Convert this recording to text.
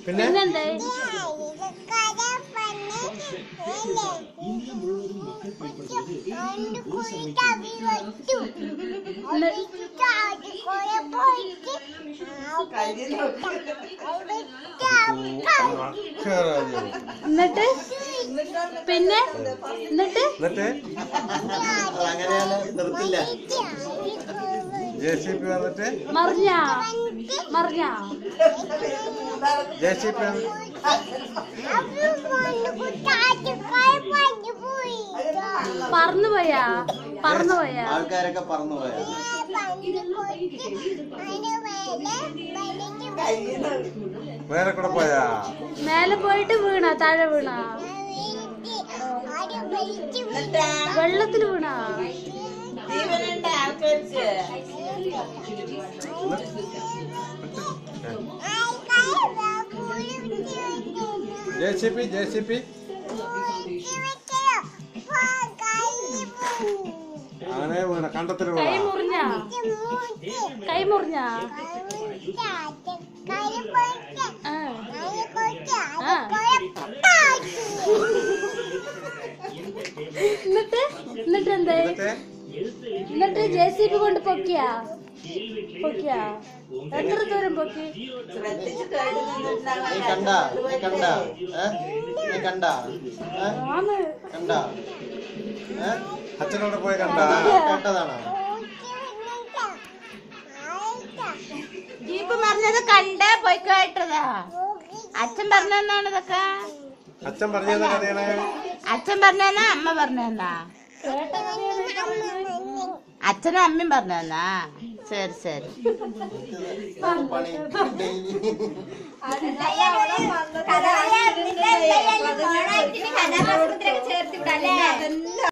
പിന്നെന്തേ എന്നിട്ട് പിന്നെ എന്നിട്ട് മറിഞ്ഞാ പറന്നുപോയാ ആൾക്കാരൊക്കെ പറന്നുപോയാ മേലെ കൂടെ പോയാ മേലെ പോയിട്ട് വീണാ താഴെ വീണാ വെള്ളത്തിൽ വീണാ ജെസിപി അങ്ങനെ വീണ കണ്ടത്തിൽ കൈ മുറിഞ്ഞാ എന്നിട്ട് എന്തേ എന്നിട്ട് ജെസിബി കൊണ്ട് പൊക്കിയാ എത്ര ദൂരം പൊക്കി അച്ഛനോട് പോയി കണ്ടതാണോ ജീപ്പ് പറഞ്ഞത് കണ്ടേ പോയി കേട്ടതാ അച്ഛൻ പറഞ്ഞെന്നാണ് ഇതൊക്കെ അച്ഛൻ പറഞ്ഞ കഥയാണ് അച്ഛൻ പറഞ്ഞാ അമ്മ പറഞ്ഞാ അച്ഛനും അമ്മയും പറഞ്ഞാ ശരി ശരി കഥാപാത്രത്തിലൊക്കെ ചേർത്ത് വിടാല്ലേ.